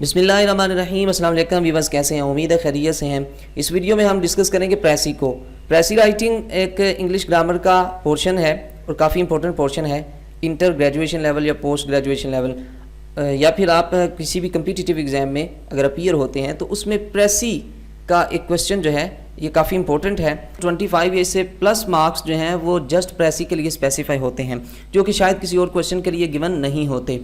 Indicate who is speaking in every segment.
Speaker 1: بسم اللہ الرحمن الرحیم. السلام علیکم ویورز، کیسے ہیں؟ امید ہے خیریت سے ہیں. اس ویڈیو میں ہم ڈسکس کریں گے پریسی رائٹنگ ایک انگلش گرامر کا پورشن ہے اور کافی امپورٹنٹ پورشن ہے. انٹر گریجویشن لیول یا پوسٹ گریجویشن لیول یا پھر آپ کسی بھی کمپیٹیٹیو ایگزام میں اگر اپیئر ہوتے ہیں تو اس میں پریسی کا ایک کویسچن جو ہے یہ کافی امپورٹنٹ ہے. 25 یا اس سے پلس مارکس جو ہیں وہ جسٹ پریسی کے لیے اسپیسیفائی ہوتے ہیں، جو کہ شاید کسی اور کویسچن کے لیے گیون نہیں ہوتے.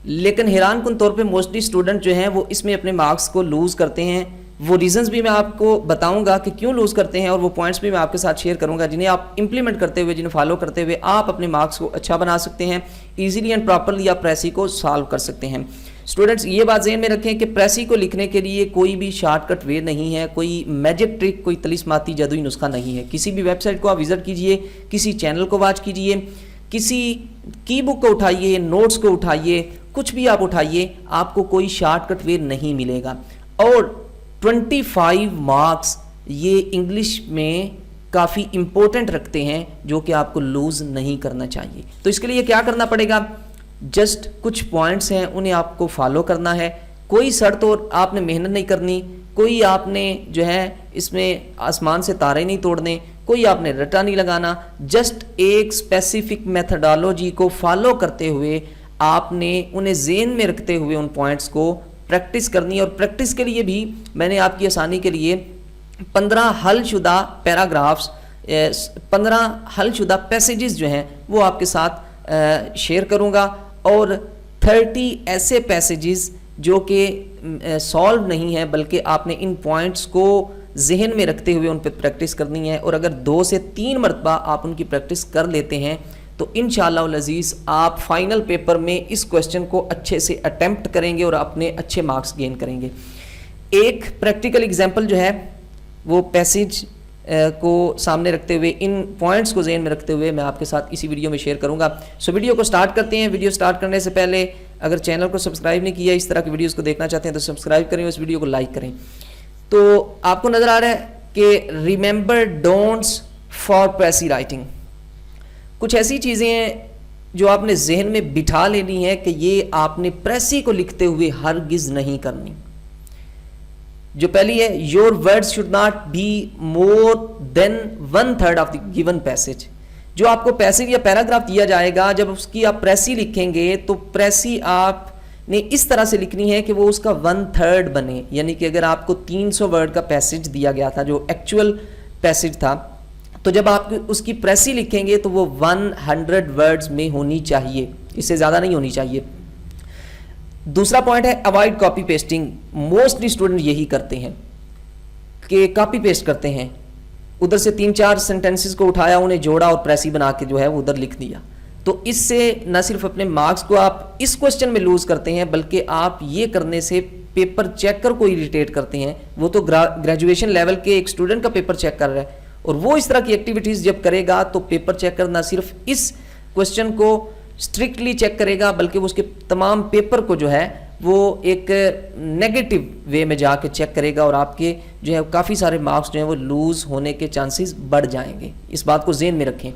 Speaker 1: لیکن حیران کن طور پہ موسٹلی اسٹوڈنٹ جو ہیں وہ اس میں اپنے مارکس کو لوز کرتے ہیں. وہ ریزنز بھی میں آپ کو بتاؤں گا کہ کیوں لوز کرتے ہیں، اور وہ پوائنٹس بھی میں آپ کے ساتھ شیئر کروں گا جنہیں آپ امپلیمنٹ کرتے ہوئے، جنہیں فالو کرتے ہوئے آپ اپنے مارکس کو اچھا بنا سکتے ہیں. ایزیلی اینڈ پراپرلی آپ پریسی کو سالو کر سکتے ہیں. اسٹوڈنٹس یہ بات ذہن میں رکھیں کہ پریسی کو لکھنے کے لیے کوئی بھی شارٹ کٹ وے نہیں ہے، کوئی میجک ٹرک، کوئی طلسماتی جادوئی نسخہ نہیں ہے. کسی بھی ویب سائٹ کو آپ وزٹ کیجئے، کسی چینل کو واچ کیجئے، کسی کی بک کو اٹھائیے، نوٹس کو اٹھائیے، کچھ بھی آپ اٹھائیے، آپ کو کوئی شارٹ کٹ وے نہیں ملے گا. اور 25 مارکس یہ انگلش میں کافی امپورٹنٹ رکھتے ہیں جو کہ آپ کو لوز نہیں کرنا چاہیے. تو اس کے لیے کیا کرنا پڑے گا؟ جسٹ کچھ پوائنٹس ہیں، انہیں آپ کو فالو کرنا ہے. کوئی شرط اور آپ نے محنت نہیں کرنی، کوئی آپ نے جو ہے اس میں آسمان سے تارے نہیں توڑنے، کوئی آپ نے رٹا نہیں لگانا. جسٹ ایک اسپیسیفک میتھڈالوجی کو فالو کرتے ہوئے آپ نے انہیں ذہن میں رکھتے ہوئے ان پوائنٹس کو پریکٹس کرنی ہے. اور پریکٹس کے لیے بھی میں نے آپ کی آسانی کے لیے 15 حل شدہ پیراگرافس، 15 حل شدہ پیسیجز جو ہیں وہ آپ کے ساتھ شیئر کروں گا. اور 30 ایسے پیسیجز جو کہ سالو نہیں ہیں بلکہ آپ نے ان پوائنٹس کو ذہن میں رکھتے ہوئے ان پہ پریکٹس کرنی ہے. اور اگر 2 سے 3 مرتبہ آپ ان کی پریکٹس کر لیتے ہیں تو انشاءاللہ العزیز آپ فائنل پیپر میں اس کویسچن کو اچھے سے اٹیمپٹ کریں گے اور اپنے اچھے مارکس گین کریں گے. ایک پریکٹیکل ایگزامپل جو ہے وہ پیسیج کو سامنے رکھتے ہوئے، ان پوائنٹس کو ذہن میں رکھتے ہوئے میں آپ کے ساتھ اسی ویڈیو میں شیئر کروں گا. سو ویڈیو کو سٹارٹ کرتے ہیں. ویڈیو سٹارٹ کرنے سے پہلے اگر چینل کو سبسکرائب نہیں کیا، اس طرح کی ویڈیوز کو دیکھنا چاہتے ہیں تو سبسکرائب کریں اور اس ویڈیو کو لائک کریں. تو آپ کو نظر آ رہا ہے کہ remember don'ts for precis writing. کچھ ایسی چیزیں ہیں جو آپ نے ذہن میں بٹھا لینی ہے کہ یہ آپ نے پریسی کو لکھتے ہوئے ہرگز نہیں کرنی. جو پہلی ہے، your words should not be more than 1/3 of the given passage. جو آپ کو پیسج یا پیراگراف دیا جائے گا، جب اس کی آپ پریسی لکھیں گے تو پریسی آپ نے اس طرح سے لکھنی ہے کہ وہ اس کا 1/3 بنے. یعنی کہ اگر آپ کو 300 ورڈ کا پیسج دیا گیا تھا جو ایکچوئل پیسج تھا، تو جب آپ اس کی پریسی لکھیں گے تو وہ 100 ورڈز میں ہونی چاہیے، اس سے زیادہ نہیں ہونی چاہیے. دوسرا پوائنٹ ہے avoid copy pasting. Mostly student یہی کرتے ہیں کہ کاپی پیسٹ کرتے ہیں، ادھر سے 3-4 سینٹینسز کو اٹھایا، انہیں جوڑا اور پریسی بنا کے جو ہے وہ ادھر لکھ دیا. تو اس سے نہ صرف اپنے مارکس کو آپ اس کویسچن میں لوز کرتے ہیں بلکہ آپ یہ کرنے سے پیپر چیکر کو اریٹیٹ کرتے ہیں. وہ تو گریجویشن لیول کے ایک اسٹوڈنٹ کا پیپر چیک کر رہا ہے، اور وہ اس طرح کی ایکٹیویٹیز جب کرے گا تو پیپر چیکر نہ صرف اس کویسچن کو اسٹرکٹلی چیک کرے گا بلکہ اس کے تمام پیپر کو جو ہے وہ ایک نیگیٹو وے میں جا کے چیک کرے گا، اور آپ کے جو ہے کافی سارے مارکس جو ہیں وہ لوز ہونے کے چانسز بڑھ جائیں گے. اس بات کو ذہن میں رکھیں.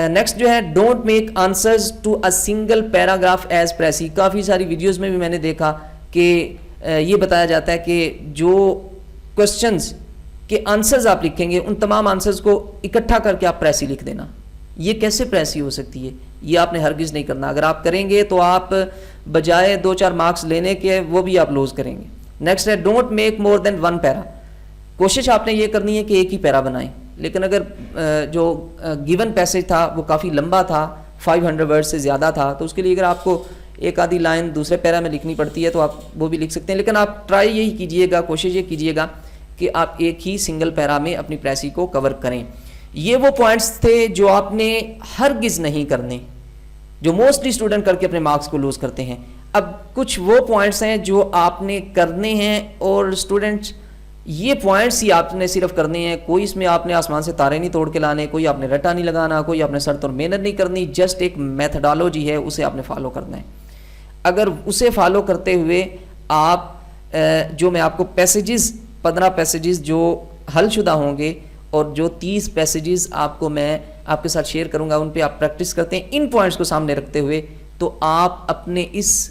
Speaker 1: نیکسٹ جو ہے، don't make answers to a single paragraph as precise. کافی ساری ویڈیوز میں بھی میں نے دیکھا کہ یہ بتایا جاتا ہے کہ جو کویسچنز کے آنسرز آپ لکھیں گے ان تمام آنسرز کو اکٹھا کر کے آپ پریسی لکھ دینا. یہ کیسے پریسی ہو سکتی ہے؟ یہ آپ نے ہرگز نہیں کرنا. اگر آپ کریں گے تو آپ بجائے 2-4 مارکس لینے کے وہ بھی آپ لوز کریں گے. نیکسٹ ہے، ڈونٹ میک مور دین 1 پیرا. کوشش آپ نے یہ کرنی ہے کہ ایک ہی پیرا بنائیں، لیکن اگر جو گیون پیسج تھا وہ کافی لمبا تھا، 500 ورڈ سے زیادہ تھا، تو اس کے لیے اگر آپ کو ایک آدھی لائن دوسرے پیرا میں لکھنی پڑتی ہے تو آپ وہ بھی لکھ سکتے ہیں. لیکن آپ ٹرائی یہی کیجئے گا، کوشش یہ کیجئے گا کہ آپ ایک ہی سنگل پیرا میں اپنی پریسی کو کور کریں. یہ وہ پوائنٹس تھے جو آپ نے ہرگز نہیں کرنے، جو موسٹلی اسٹوڈنٹ کر کے اپنے مارکس کو لوز کرتے ہیں. اب کچھ وہ پوائنٹس ہیں جو آپ نے کرنے ہیں، اور اسٹوڈنٹس یہ پوائنٹس ہی آپ نے صرف کرنے ہیں. کوئی اس میں آپ نے آسمان سے تارے نہیں توڑ کے لانے، کوئی آپ نے رٹا نہیں لگانا، کوئی آپ نے سر اور محنت نہیں کرنی. جسٹ ایک میتھڈالوجی ہے، اسے آپ نے فالو کرنا ہے. اگر اسے فالو کرتے ہوئے آپ جو میں آپ کو پیسیجز 15 پیسیجز جو حل شدہ ہوں گے اور جو 30 پیسیجز آپ کو میں آپ کے ساتھ شیئر کروں گا، ان پہ آپ پریکٹس کرتے ہیں ان پوائنٹس کو سامنے رکھتے ہوئے، تو آپ اپنے اس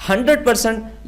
Speaker 1: 100%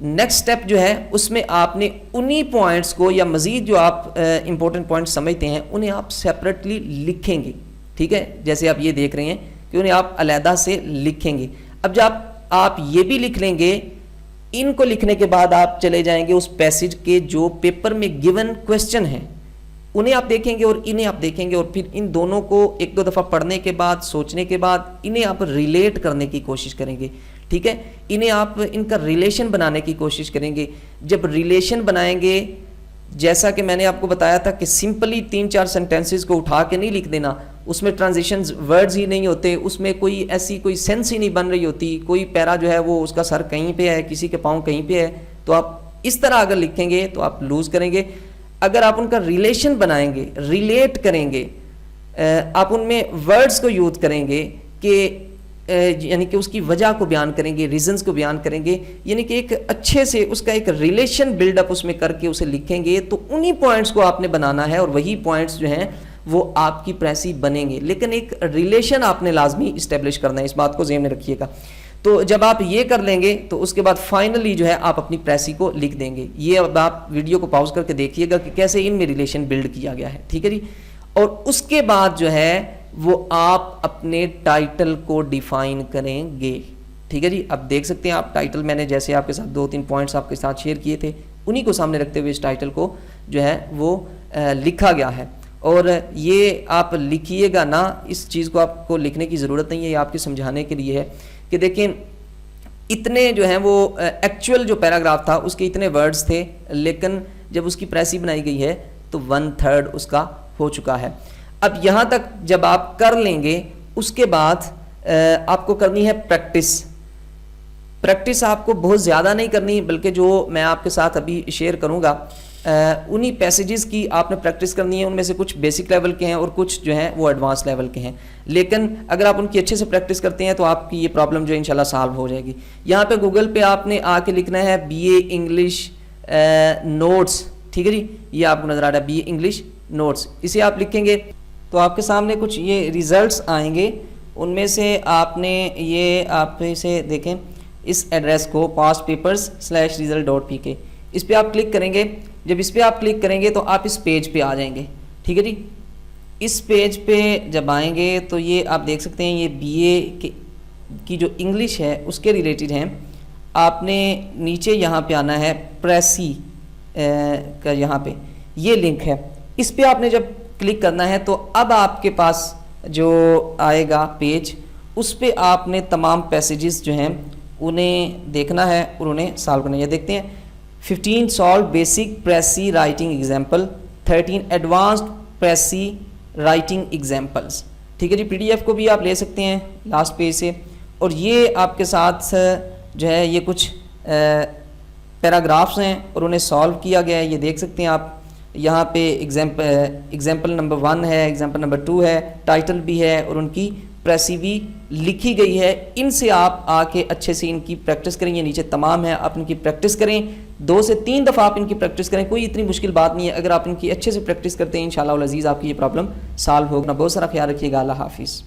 Speaker 1: نیکسٹ اسٹیپ جو ہے اس میں آپ نے انہی پوائنٹس کو یا مزید جو آپ امپورٹنٹ پوائنٹس سمجھتے ہیں انہیں آپ سیپریٹلی لکھیں گے. ٹھیک ہے, جیسے آپ یہ دیکھ رہے ہیں کہ انہیں آپ علیحدہ سے لکھیں گے. اب جب آپ یہ بھی لکھ لیں گے, ان کو لکھنے کے بعد آپ چلے جائیں گے اس پیسج کے جو پیپر میں گیون کویسچن ہیں انہیں آپ دیکھیں گے اور انہیں آپ دیکھیں گے, اور پھر ان دونوں کو ایک دو دفعہ پڑھنے کے بعد سوچنے کے بعد انہیں آپ ریلیٹ کرنے کی کوشش کریں گے. ٹھیک ہے, انہیں آپ ان کا ریلیشن بنانے کی کوشش کریں گے. جب ریلیشن بنائیں گے, جیسا کہ میں نے آپ کو بتایا تھا کہ سمپلی 3-4 سینٹینسز کو اٹھا کے نہیں لکھ دینا, اس میں ٹرانزیشنز ورڈز ہی نہیں ہوتے, اس میں کوئی ایسی کوئی سینس ہی نہیں بن رہی ہوتی, کوئی پیرا جو ہے وہ اس کا سر کہیں پہ ہے, کسی کے پاؤں کہیں پہ ہے, تو آپ اس طرح اگر لکھیں گے تو آپ لوز کریں گے. اگر آپ ان کا ریلیشن بنائیں گے, ریلیٹ کریں گے, آپ ان میں ورڈز کو یوز کریں گے کہ یعنی کہ اس کی وجہ کو بیان کریں گے, ریزنز کو بیان کریں گے, یعنی کہ ایک اچھے سے اس کا ایک ریلیشن بلڈ اپ اس میں کر کے اسے لکھیں گے, تو انہی پوائنٹس کو آپ نے بنانا ہے اور وہی پوائنٹس جو ہیں وہ آپ کی پریسی بنیں گے. لیکن ایک ریلیشن آپ نے لازمی اسٹیبلش کرنا ہے, اس بات کو ذہن میں رکھیے گا. تو جب آپ یہ کر لیں گے تو اس کے بعد فائنلی جو ہے آپ اپنی پریسی کو لکھ دیں گے. یہ اب آپ ویڈیو کو پاؤز کر کے دیکھیے گا کہ کیسے ان میں ریلیشن بلڈ کیا گیا ہے. ٹھیک ہے جی, اور اس کے بعد جو ہے وہ آپ اپنے ٹائٹل کو ڈیفائن کریں گے. ٹھیک ہے جی, اب دیکھ سکتے ہیں آپ ٹائٹل میں نے جیسے آپ کے ساتھ 2-3 پوائنٹس آپ کے ساتھ شیئر کیے تھے, انہی کو سامنے رکھتے ہوئے اس ٹائٹل کو جو ہے وہ لکھا گیا ہے. اور یہ آپ لکھیے گا نا, اس چیز کو آپ کو لکھنے کی ضرورت نہیں ہے, یہ آپ کے سمجھانے کے لیے ہے کہ دیکھیں اتنے جو ہیں وہ ایکچوئل جو پیراگراف تھا اس کے اتنے ورڈز تھے, لیکن جب اس کی پریسی بنائی گئی ہے تو 1/3 اس کا ہو چکا ہے. اب یہاں تک جب آپ کر لیں گے اس کے بعد آپ کو کرنی ہے پریکٹس. پریکٹس آپ کو بہت زیادہ نہیں کرنی, بلکہ جو میں آپ کے ساتھ ابھی شیئر کروں گا انہی پیسیجز کی آپ نے پریکٹس کرنی ہے. ان میں سے کچھ بیسک لیول کے ہیں اور کچھ جو ہیں وہ ایڈوانس لیول کے ہیں, لیکن اگر آپ ان کی اچھے سے پریکٹس کرتے ہیں تو آپ کی یہ پرابلم جو انشاءاللہ سالو ہو جائے گی. یہاں پہ گوگل پہ آپ نے آ کے لکھنا ہے BA انگلش نوٹس. ٹھیک ہے جی, یہ آپ کو نظر آ رہا ہے BA انگلش نوٹس, اسے آپ لکھیں گے تو آپ کے سامنے کچھ یہ ریزلٹس آئیں گے. ان میں سے آپ نے یہ آپ اسے دیکھیں, اس ایڈریس کو pastpapers/result.pk, اس پہ آپ کلک کریں گے. جب اس پہ آپ کلک کریں گے تو آپ اس پیج پہ آ جائیں گے. ٹھیک ہے جی, اس پیج پہ جب آئیں گے تو یہ آپ دیکھ سکتے ہیں یہ BA کی جو انگلش ہے اس کے ریلیٹڈ ہیں. آپ نے نیچے یہاں پہ آنا ہے, پریسی کا یہاں پہ یہ لنک ہے, اس پہ آپ نے جب کلک کرنا ہے تو اب آپ کے پاس جو آئے گا پیج, اس پہ آپ نے تمام پیسیجز جو ہیں انہیں دیکھنا ہے اور انہیں سالو کرنا ہے. یہ دیکھتے ہیں 15 solve basic precis writing example, 13 advanced precis writing examples. ٹھیک ہے جی, PDF کو بھی آپ لے سکتے ہیں لاسٹ پیج سے, اور یہ آپ کے ساتھ جو ہے یہ کچھ پیراگرافس ہیں اور انہیں سالو کیا گیا ہے. یہ دیکھ سکتے ہیں آپ یہاں پہ ایگزامپل نمبر 1 ہے, ایگزامپل نمبر 2 ہے, ٹائٹل بھی ہے اور ان کی پریسی بھی لکھی گئی ہے. ان سے آپ آ کے اچھے سے ان کی پریکٹس کریں. یہ نیچے تمام ہے, آپ ان کی پریکٹس کریں, 2 سے 3 دفعہ آپ ان کی پریکٹس کریں. کوئی اتنی مشکل بات نہیں ہے, اگر آپ ان کی اچھے سے پریکٹس کرتے ہیں انشاءاللہ العزیز آپ کی یہ پرابلم سالو ہوگا. بہت سارا خیال رکھیے گا. اللہ حافظ.